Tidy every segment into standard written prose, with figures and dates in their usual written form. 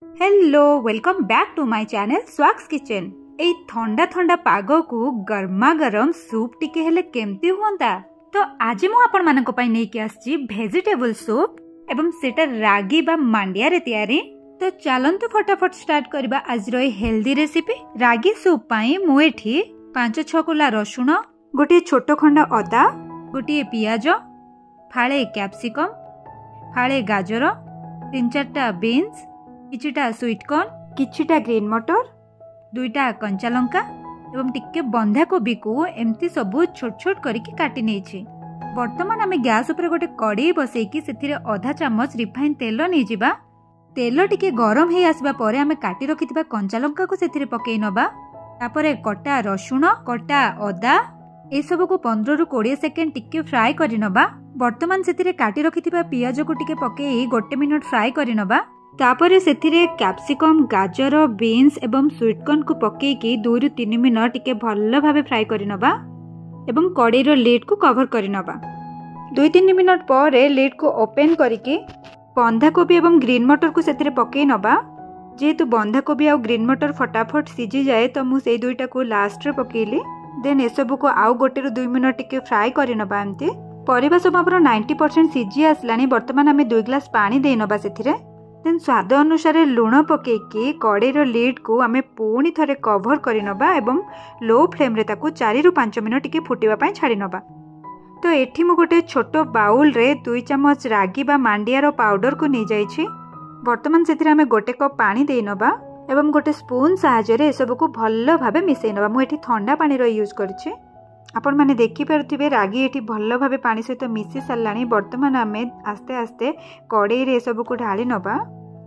Hello welcome back to my channel Swaks kitchen. ए ठंडा ठंडा पाग को गर्मा गरम सूप टिके हेले केमती हुंता। तो आज मु आपण मानको पई नै कि आछि वेजिटेबल सूप एवं सेटा रागी बा मांडिया रे तयारी। तो चलंतु फटाफट स्टार्ट करबा आज रो हेल्दी रेसिपी। रागी सूप पई मु एठी 5-6 कोला रसुण, गोटे छोट खंडा अदा, गोटे पियाज, फाळे कैप्सिकम, फाळे गाजर, 3-4टा बीन्स, किछिटा स्वीट कॉर्न, किछिटा ग्रीन मटर, 2टा कंचा लंका एवं टिके बंधा कोबी को एमती सबु छोट छोट करके काटी नेछि। वर्तमान आमे गैस ऊपर गोटे कड़ी बसैकी सेथिरे आधा चामच रिफाइन तेल नै जिबा। तेल टिके गरम हे आसबा परे आमे काटी रखितबा कंचा लंका को सेथिरे पकेइ नबा। तापरे कटा रसुण, कटा अदा ए सब को 15 रु 20 सेकेंड टिके फ्राई करि नबा। वर्तमान सेथिरे काटी रखितबा पियाज को टिके पकेइ 1 मिनिट फ्राई करि नबा। तापरे सेथिरे कैप्सिकम, गाजर, बीन्स एवं स्वीट कॉर्न को पकेइकी 2 रु 3 मिनिट टिके भल्ल भाबे फ्राई करि नबा एवं कड़ाई रो लिड को कवर करि नबा। 2-3 मिनिट परे लिड को ओपन करिके बंधा कोबी एवं ग्रीन मटर को सेथिरे पकेइ नबा। जेहेतु बंधा कोबी और ग्रीन मटर फटाफट सिझी जाए तो मु सेई दुईटा को लास्ट रे पकेइली। देन ए सब को आउ 1 रु 2 मिनिट टिके फ्राई करि नबा। एमती परिबा सब हमर 90% सिझी आसलानी। वर्तमान आमे 2 ग्लास पानी देइ नबा सेथिरे। देन स्वाद अनुसार लुण पकेइकी कड़ाई रो लिड को आमे पुणी थरे कवर करि नबा एवं लो फ्लेम रे ताकू 4 रु 5 मिनिट टिके फुटिबा पई छाडी नबा। तो एठी मु गोटे छोटो बाउल रे 2 चम्मच रागी बा मांडिया रो पाउडर को नै जाईछि। वर्तमान सेथिरे आमे गोटे कप पानी देइ नबा एवं गोटे स्पून सहायता रे सब को भल्ल भाबे मिसै नबा। मु एठी ठंडा पानी रो यूज करछि। आपण माने देखि परथिबे रागी एठी भल्ल भाबे पानी सहित मिसी सारलानी। वर्तमान आमे आस्ते आस्ते कड़ाई रे सब को ढाली नबा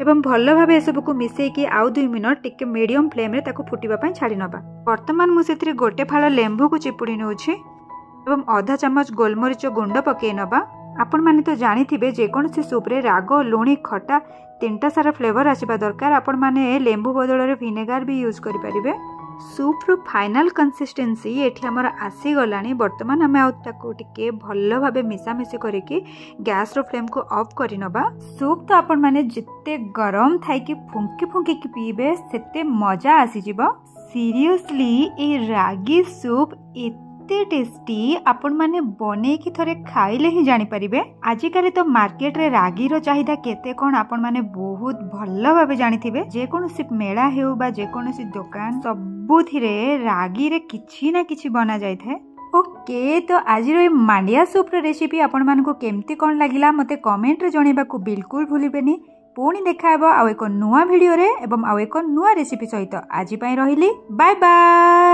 एवं भल्ल भाबे सब को मिसेकी आउ 2 मिनिट टिके मीडियम फ्लेम रे ताकू फुटिबा पई छाडी नबा। वर्तमान मु सेथिरे गोटे फाळ लेंबू को चिपुडी नउछि एवं आधा चम्मच गोलमरिच गुंड पकेइ नबा। आपण माने तो जानि थिबे जे कोनसी सूप रे राग, लुणी, खट्टा 3टा सारा फ्लेवर आसीबा दरकार। आपण माने लेंबू बदल रे विनेगार भी यूज करि परिबे। सूप रो फाइनल कंसिस्टेंसी एठी हमर आसी गलानी। वर्तमान हमें आउ ताकू टिके भल्ल भाबे मिसा मिसी करिके गैस रो फ्लेम को ऑफ करि नबा। सूप तो आपण माने जिते गरम थाई कि फुंकी फुंकी कि पीबे सेते मजा आसी जिवो। सीरियसली ए रागी सूप एते टेस्टी आपण माने बने कि थरे खाइले ही जानि परिबे। आजि काले तो मार्केट रे रागी रो चाहिदा केते कोन आपण माने बहुत भल्ल भाबे जानि थिबे। जे कोनोसी मेला हेउ बा जे कोनोसी दुकान सबुथिरे रागी रे किछि ना किछि बना जाय थाए। ओके, तो आज रो मांडिया सूप रो रेसिपी आपण मानको केमती कोन लागिला मते कमेंट रे जणेबा को बिल्कुल भूलिबेनी। पुणी देखा हेबो आउ एको नुवा वीडियो रे एवं आउ एको नुवा रेसिपी सहित। आज पई रहिली, बाय बाय।